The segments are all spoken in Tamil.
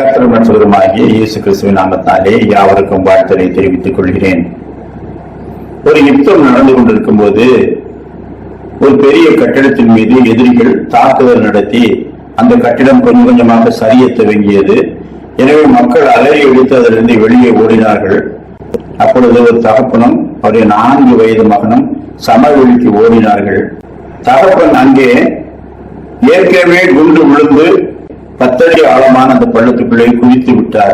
கர்த்தர் மற்றவருமாகிய இயேசு கிறிஸ்துவின் நாமத்தாலே யாவருக்கும் வாழ்த்தலை தெரிவித்துக் கொள்கிறேன். ஒரு யுத்தம் நடந்து கொண்டிருக்கும் போது ஒரு பெரிய கட்டிடத்தின் மீது எதிரிகள் தாக்குதல் நடத்தி அந்த கட்டிடம் கொஞ்சம் கொஞ்சமாக சரிய துவங்கியது. எனவே மக்கள் அலறி அடித்து அதிலிருந்து வெளியே ஓடினார்கள். அப்பொழுது ஒரு தகப்பனும் அவருடைய 4 வயது மகனும் சமவெளிக்கு ஓடினார்கள். தகப்பன் அங்கே ஏற்கனவே குண்டு விழுந்து 10 அடி ஆழமான அந்த பள்ளத்துக்குள்ளே குதித்து விட்டார்.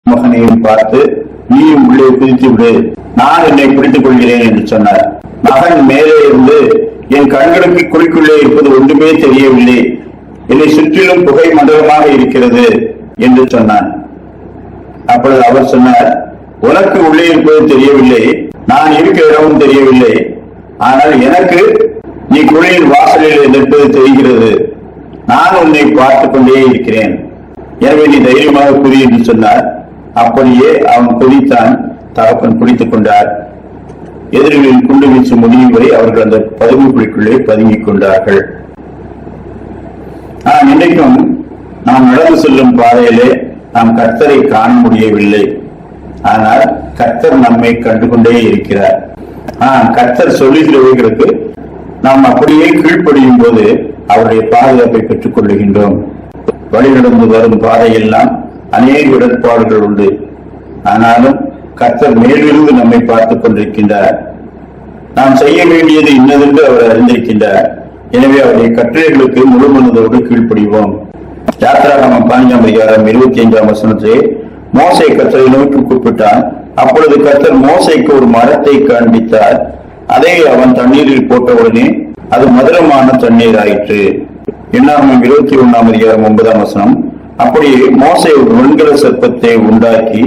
மகனையும் பார்த்து, நீயும் உள்ளே குதித்து விடு, நான் என்னை பிடித்துக் கொள்கிறேன் என்று சொன்னார். மகன் மேலே இருந்து, என் கண்களுக்கு குழிக்குள்ளே இருப்பது ஒன்றுமே தெரியவில்லை, என்னை சுற்றிலும் புகை மண்டலமாக இருக்கிறது என்று சொன்னான். அப்பொழுது அவர் சொன்னார், உனக்கு உள்ளே இருப்பது தெரியவில்லை, நான் இருக்கிற இடமும் தெரியவில்லை, ஆனால் எனக்கு நீ குழியின் வாசலில் நிற்பது தெரிகிறது, நான் உன்னை பார்த்துக் கொண்டே இருக்கிறேன், எனவே நீ தைரியமாக குதி என்று சொன்னார். அப்படியே அவன் குதித்தான். தகப்பன் பிடித்துக் கொண்டார். எதிரிகளில் குண்டு வீச்சு முடியும் வரை அவர்கள் அந்த பதுங்கு குழிக்குள்ளே பதுங்கிக் கொண்டார்கள். ஆனால் இன்றைக்கும் நாம் நடந்து செல்லும் பாதையிலே நாம் கர்த்தரை காண முடியவில்லை. ஆனால் கர்த்தர் நம்மை கண்டுகொண்டே இருக்கிறார். கர்த்தர் சொல்லுகிறவர்களுக்கு நாம் அப்படியே கீழ்ப்படியும் போது அவருடைய பாதுகாப்பை பெற்றுக் கொள்ளுகின்றோம். வழிநடந்து வரும் பாதையெல்லாம் அநேக இடர்பாடுகள் உண்டு. ஆனாலும் கர்த்தர் மேலிருந்து நம்மை பார்த்துக் கொண்டிருக்கின்றார். நாம் செய்ய வேண்டியது இன்னதென்று அவர் அறிந்திருக்கின்றார். எனவே அவருடைய கட்டளைகளுக்கு முழு மனதோடு கீழ்ப்படிவோம். யாத்திராகமம் 15:25 மோசே கர்த்தரை நோக்கி கூப்பிட்டான். அப்பொழுது கர்த்தர் மோசேக்கு ஒரு மரத்தை காண்பித்தார். அதை அவன் தண்ணீரில் போட்டவுடனே அது மதுரமான தண்ணீர் ஆயிற்று. என்னாகமம் 21:9 அப்படியே மோசே ஒரு வெண்கல சர்ப்பத்தை உண்டாக்கி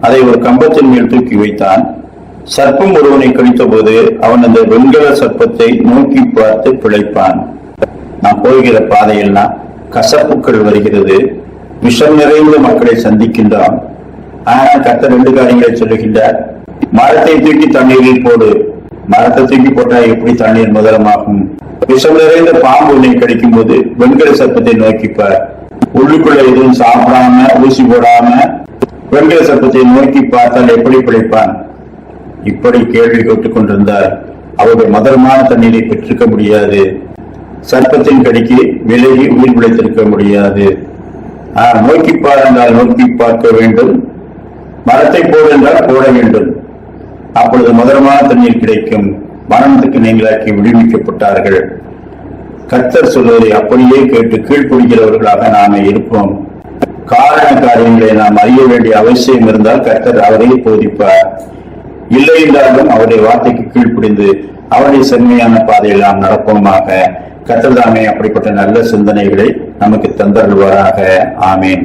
அதை ஒரு கம்பத்தின் மேல் தூக்கி வைத்தான். சர்ப்பம் ஒருவனை கடித்த போது அவன் அந்த வெண்கல சர்ப்பத்தை நோக்கி பார்த்து பிழைப்பான். நாம் போகிற பாதையெல்லாம் கசப்புக்கள் வருகிறது, விஷம் நிறைந்த மக்களை சந்திக்கின்றோம். ஆனால் கர்த்தர் 2 காரியங்களை சொல்லுகின்றார். மரத்தை தூக்கி தண்ணீரில் போடு. மரத்தை தூக்கி போட்டால் எப்படி தண்ணீர் முதலமாகும்? விஷம் நிறைந்த பாம்பு உன்னை கடிக்கும் போது வெண்கல சர்ப்பத்தை நோக்கிப்பார். உள்ளுக்குள்ள எதுவும் சாப்பிடாம ஊசி போடாம வெண்கல சர்ப்பத்தை நோக்கி பார்த்தால் எப்படி பிழைப்பான்? இப்படி கேள்வி கேட்டுக் கொண்டிருந்தார். அவருடைய மதுரமான தண்ணீரை பெற்றிருக்க முடியாது. சர்ப்பத்தின் கடிக்கு விலகி உயிர் பிழைத்திருக்க முடியாது. நோக்கிப்பார் என்றால் நோக்கி பார்க்க வேண்டும், மரத்தை போடு என்றால் போட வேண்டும். அப்பொழுது மதுரமான தண்ணீர் கிடைக்கும். மரணத்துக்கு நீங்களாக்கி விடுவிக்கப்பட்டார்கள். கர்த்தர் சொல்வதை அப்படியே கேட்டு கீழ்ப்படுகிறவர்களாக நாம இருப்போம். காரண காரியங்களை நாம் அறிய வேண்டிய அவசியம் இருந்தால் கர்த்தர் அவரை போதிப்பார். இல்லை என்றாலும் அவருடைய வார்த்தைக்கு கீழ்ப்படிந்து அவருடைய செம்மையான பாதையில் நாம் நடப்போமாக. கர்த்தர் தாமே அப்படிப்பட்ட நல்ல சிந்தனைகளை நமக்கு தந்தருள்வாராக. ஆமேன்.